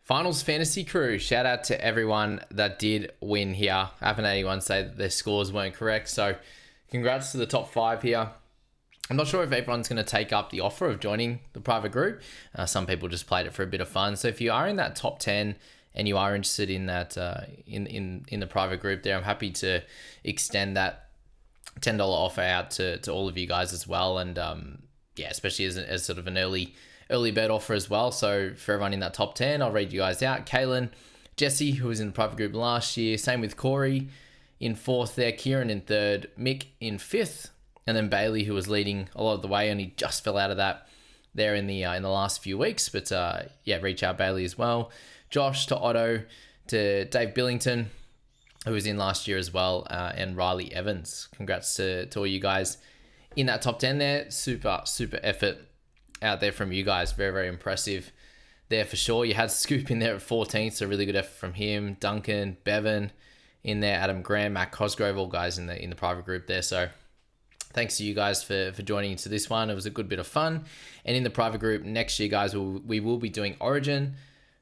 Finals fantasy crew, shout out to everyone that did win here. I haven't had anyone say that their scores weren't correct, so congrats to the top 5 here. I'm not sure if everyone's going to take up the offer of joining the private group. Some people just played it for a bit of fun. So if you are in that top 10 and you are interested in that in the private group there, I'm happy to extend that $10 offer out to all of you guys as well. And especially as sort of an early bird offer as well. So for everyone in that top 10, I'll read you guys out. Kaylin, Jesse, who was in the private group last year. Same with Corey in 4th there. Kieran in 3rd. Mick in 5th. And then Bailey, who was leading a lot of the way, and he just fell out of that there in the last few weeks. But reach out Bailey as well. Josh to Otto to Dave Billington, who was in last year as well, and Riley Evans. Congrats to all you guys in that top 10 there. Super effort out there from you guys. Very, very impressive there for sure. You had Scoop in there at 14th, so really good effort from him. Duncan, Bevan in there, Adam Graham, Matt Cosgrove, all guys in the private group there. So thanks to you guys for joining into this one. It was a good bit of fun. And in the private group next year, guys, we will be doing Origin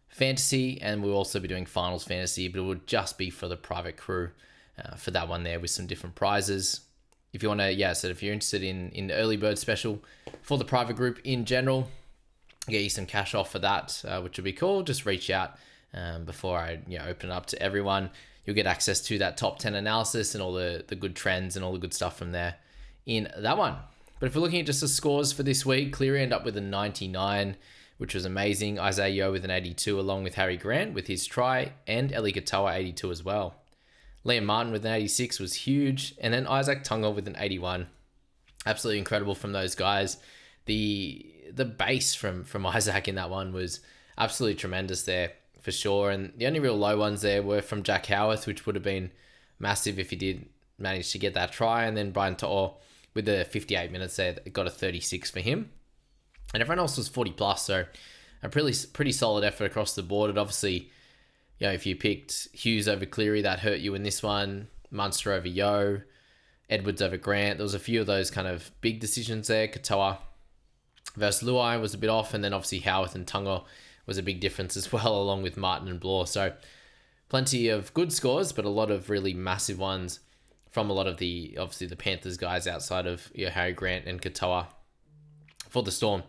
Fantasy, and we'll also be doing Finals Fantasy, but it will just be for the private crew for that one there with some different prizes. If you want to, so if you're interested in the early bird special for the private group in general, get you some cash off for that, which would be cool. Just reach out before I open it up to everyone. You'll get access to that top 10 analysis and all the good trends and all the good stuff from there in that one. But if we're looking at just the scores for this week, Cleary ended up with a 99, which was amazing. Isaiah Yeo with an 82, along with Harry Grant with his try, and Eli Katoa 82 as well. Liam Martin with an 86 was huge, and then Isaac Tunga with an 81. Absolutely incredible from those guys. The base from Isaac in that one was absolutely tremendous there for sure. And the only real low ones there were from Jack Howarth, which would have been massive if he did manage to get that try, and then Brian To'o with the 58 minutes there, got a 36 for him. And everyone else was 40 plus, so a pretty solid effort across the board. And obviously, if you picked Hughes over Cleary, that hurt you in this one. Munster over Yeo, Edwards over Grant. There was a few of those kind of big decisions there. Katoa versus Luai was a bit off, and then obviously Howarth and Tunga was a big difference as well, along with Martin and Bloor. So plenty of good scores, but a lot of really massive ones from a lot of the Panthers guys outside of Harry Grant and Katoa for the Storm,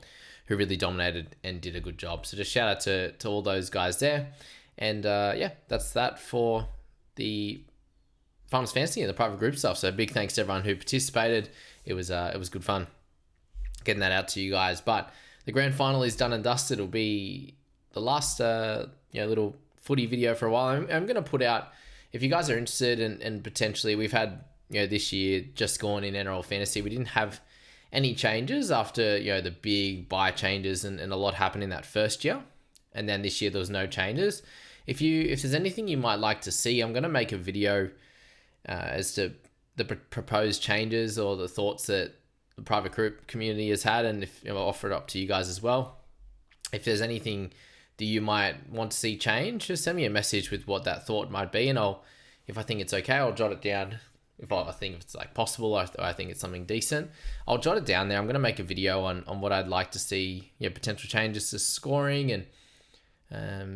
who really dominated and did a good job. So just shout out to all those guys there. And that's that for the Finals Fantasy and the private group stuff. So big thanks to everyone who participated. It was good fun getting that out to you guys. But the grand final is done and dusted. It'll be the last little footy video for a while. I'm going to put out, if you guys are interested, and potentially we've had this year just gone in NRL Fantasy, we didn't have any changes after the big buy changes and a lot happened in that first year. And then this year there was no changes. If there's anything you might like to see, I'm going to make a video as to the proposed changes or the thoughts that the private group community has had, and if I'll offer it up to you guys as well. If there's anything that you might want to see change, just send me a message with what that thought might be, and if I think it's okay, I'll jot it down. If I think it's possible, or I think it's something decent, I'll jot it down there. I'm going to make a video on what I'd like to see, potential changes to scoring and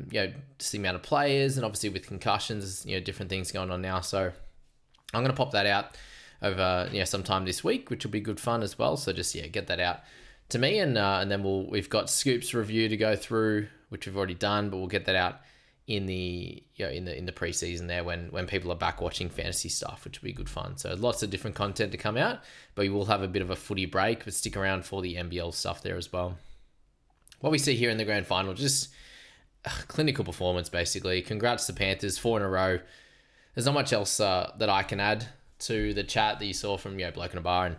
just the amount of players, and obviously with concussions, different things going on now. So I'm going to pop that out over sometime this week, which will be good fun as well. So just get that out to me, and then we've got Scoop's review to go through, which we've already done, but we'll get that out in the in the preseason there when people are back watching fantasy stuff, which will be good fun. So lots of different content to come out, but we will have a bit of a footy break, but stick around for the NBL stuff there as well. What we see here in the grand final, just clinical performance basically. Congrats to Panthers, 4 in a row. There's not much else that I can add to the chat that you saw from Bloke in a Bar and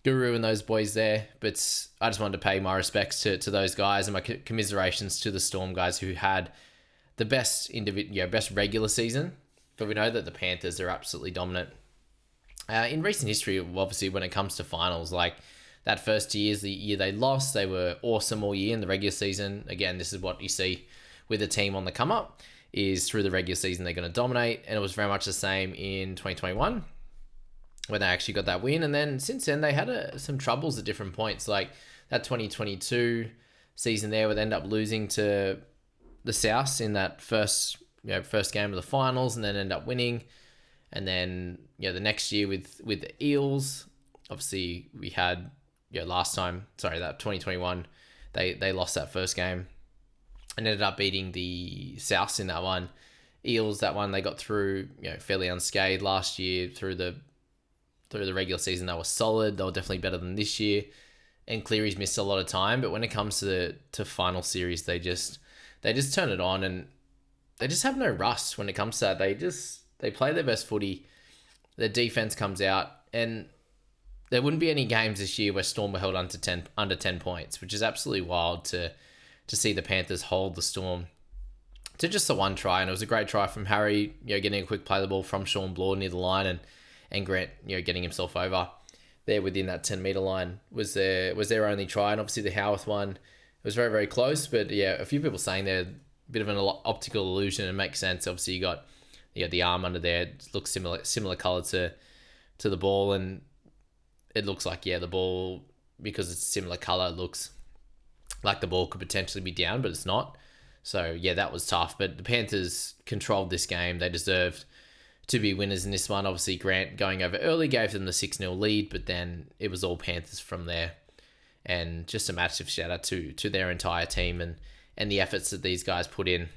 Guru and those boys there, but I just wanted to pay my respects to those guys and my commiserations to the Storm guys who had the best best regular season, but we know that the Panthers are absolutely dominant. In recent history, obviously, when it comes to finals, like that first year is the year they lost. They were awesome all year in the regular season. Again, this is what you see with a team on the come up, is through the regular season they're going to dominate, and it was very much the same in 2021 when they actually got that win. And then since then they had some troubles at different points, like that 2022 season there where they end up losing to the South in that first game of the finals, and then end up winning. And then the next year with the Eels, obviously we had last time, that 2021, they lost that first game and ended up beating the Souths in that one. Eels, that one they got through fairly unscathed last year through the regular season. They were solid. They were definitely better than this year. And Cleary's missed a lot of time, but when it comes to final series, they just turn it on, and they just have no rust when it comes to that. They play their best footy. Their defense comes out, and there wouldn't be any games this year where Storm were held under 10 points, which is absolutely wild to see the Panthers hold the Storm to just the one try. And it was a great try from Harry, getting a quick play the ball from Sean Blaw near the line, and Grant, getting himself over there within that 10-meter line was their only try. And obviously the Howarth one, it was very, very close. But yeah, a few people saying they're a bit of an optical illusion, and makes sense. Obviously you got the arm under there. It looks similar color to the ball, and it looks like the ball, because it's similar color, it looks like the ball could potentially be down, but it's not. So yeah, that was tough. But the Panthers controlled this game. They deserved to be winners in this one. Obviously, Grant going over early gave them the 6-0 lead, but then it was all Panthers from there. And just a massive shout out to their entire team and the efforts that these guys put in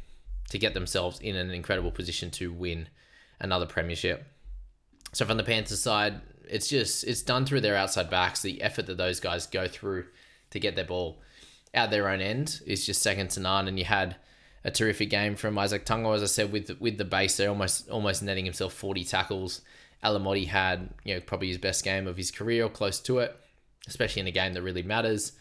to get themselves in an incredible position to win another premiership. So from the Panthers side, it's done through their outside backs. The effort that those guys go through to get their ball out their own end is just second to none. And you had a terrific game from Isaac Tungo, as I said, with the base there, almost netting himself 40 tackles. Alamotti had probably his best game of his career, or close to it, especially in a game that really matters.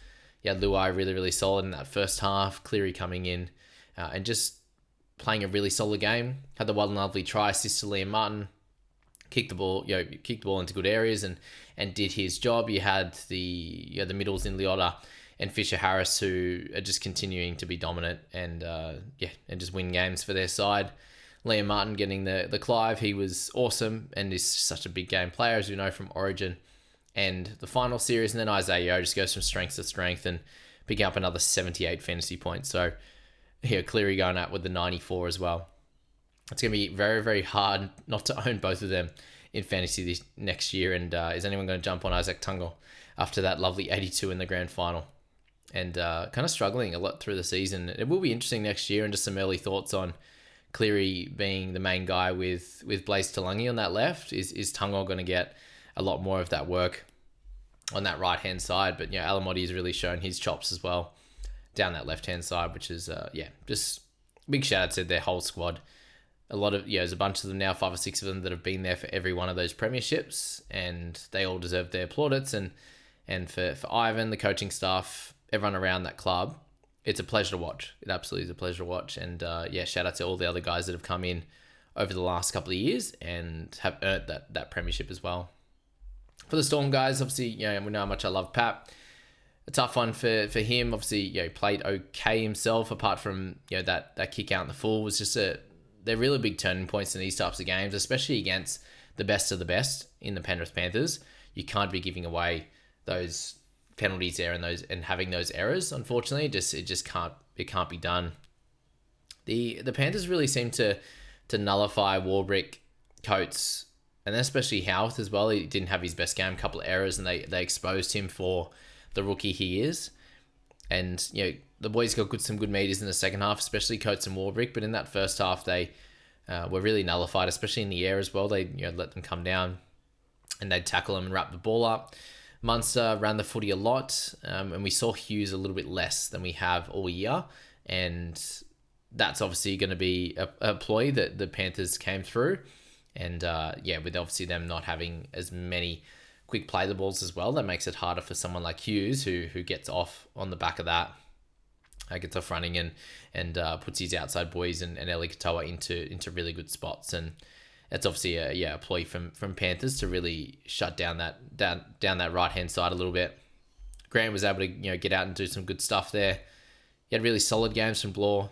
You had Luai really, really solid in that first half. Cleary coming in and just playing a really solid game. Had the one lovely try assist to Liam Martin. Kicked the ball into good areas and did his job. You had the middles in Leota and Fisher Harris, who are just continuing to be dominant and just win games for their side. Liam Martin getting the Clive, he was awesome and is such a big game player, as we know from Origin and the final series. And then Isaiah Yeo just goes from strength to strength and picking up another 78 fantasy points. So Cleary going out with the 94 as well. It's going to be very, very hard not to own both of them in fantasy this next year. And is anyone going to jump on Isaac Tungo after that lovely 82 in the grand final? And kind of struggling a lot through the season. It will be interesting next year, and just some early thoughts on Cleary being the main guy with Blaze Talangi on that left. Is Tungo going to get a lot more of that work on that right-hand side? But Alamotti has really shown his chops as well down that left-hand side, which is, just big shout out to their whole squad. A lot of, there's a bunch of them now, 5 or 6 of them that have been there for every one of those premierships, and they all deserve their plaudits. And for Ivan, the coaching staff, everyone around that club, it's a pleasure to watch. It absolutely is a pleasure to watch. And shout out to all the other guys that have come in over the last couple of years and have earned that premiership as well. For the Storm guys, obviously, we know how much I love Pat. A tough one for him. Obviously, played okay himself, apart from that kick out in the full was just they're really big turning points in these types of games, especially against the best of the best in the Penrith Panthers. You can't be giving away those penalties there and having those errors. Unfortunately, it can't be done. The Panthers really seem to nullify Warbrick, Coates, and then especially Howarth as well. He didn't have his best game, a couple of errors, and they exposed him for the rookie he is. And the boys got some good meters in the second half, especially Coates and Warbrick. But in that first half, they were really nullified, especially in the air as well. They let them come down and they'd tackle them and wrap the ball up. Munster ran the footy a lot, and we saw Hughes a little bit less than we have all year. And that's obviously going to be a ploy that the Panthers came through. And with obviously them not having as many quick play the balls as well, that makes it harder for someone like Hughes who gets off on the back of that. Gets off running and puts his outside boys and Eli Katoa into really good spots. And it's obviously a ploy from Panthers to really shut down that right hand side a little bit. Grant was able to get out and do some good stuff there. He had really solid games from Blaw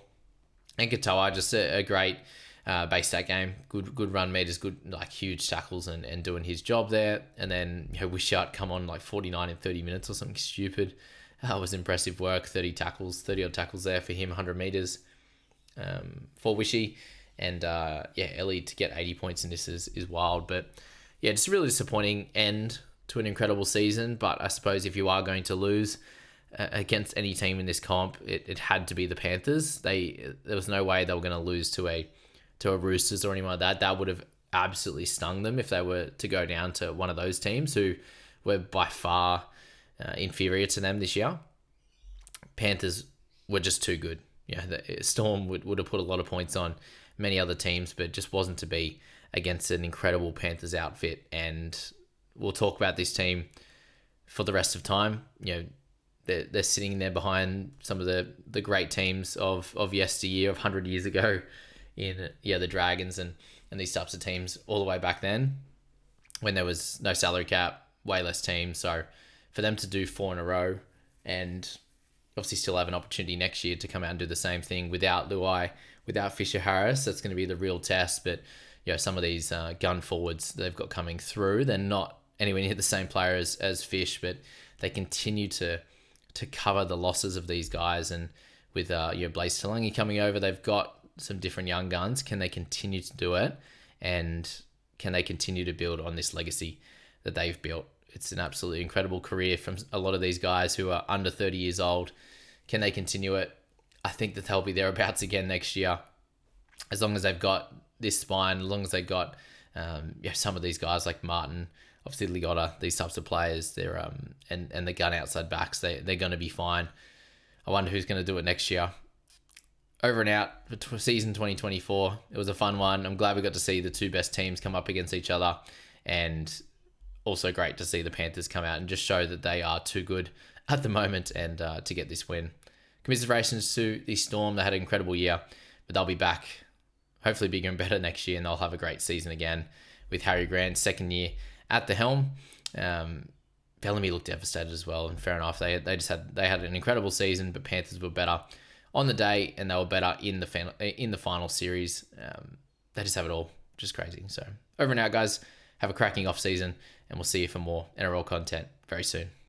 and Katoa, just a great base stat game. Good run meters, good huge tackles and doing his job there. And then Wishart come on 49 in 30 minutes or something stupid. That was impressive work. 30 odd tackles there for him, 100 meters. for Wishy. And Ellie to get 80 points in this is wild. But yeah, just a really disappointing end to an incredible season. But I suppose if you are going to lose against any team in this comp, it had to be the Panthers. There was no way they were going to lose to a Roosters or anyone like that. That would have absolutely stung them if they were to go down to one of those teams who were by far inferior to them this year. Panthers were just too good. Yeah, the Storm would have put a lot of points on many other teams, but it just wasn't to be against an incredible Panthers outfit. And we'll talk about this team for the rest of time. They're sitting there behind some of the great teams of yesteryear, of 100 years ago, in the Dragons and these types of teams all the way back then, when there was no salary cap, way less teams. So for them to do 4 in a row and obviously still have an opportunity next year to come out and do the same thing without Luai, without Fisher Harris, that's going to be the real test. But some of these gun forwards they've got coming through, they're not anywhere near the same player as Fish, but they continue to cover the losses of these guys. And with Blaze Talangi coming over, they've got some different young guns. Can they continue to do it? And can they continue to build on this legacy that they've built? It's an absolutely incredible career from a lot of these guys who are under 30 years old. Can they continue it? I think that they'll be thereabouts again next year, as long as they've got this spine, as long as they've got some of these guys like Martin, obviously Ligotta, these types of players, they're and the gun outside backs, they're going to be fine. I wonder who's going to do it next year. Over and out for season 2024. It was a fun one. I'm glad we got to see the two best teams come up against each other, and also great to see the Panthers come out and just show that they are too good at the moment and to get this win. Commiserations to the Storm. They had an incredible year, but they'll be back hopefully bigger and better next year, and they'll have a great season again with Harry Grant's second year at the helm. Bellamy looked devastated as well, and fair enough. They had an incredible season, but Panthers were better on the day, and they were better in the final series. They just have it all, just crazy. So over and out, guys. Have a cracking off season, and we'll see you for more NRL content very soon.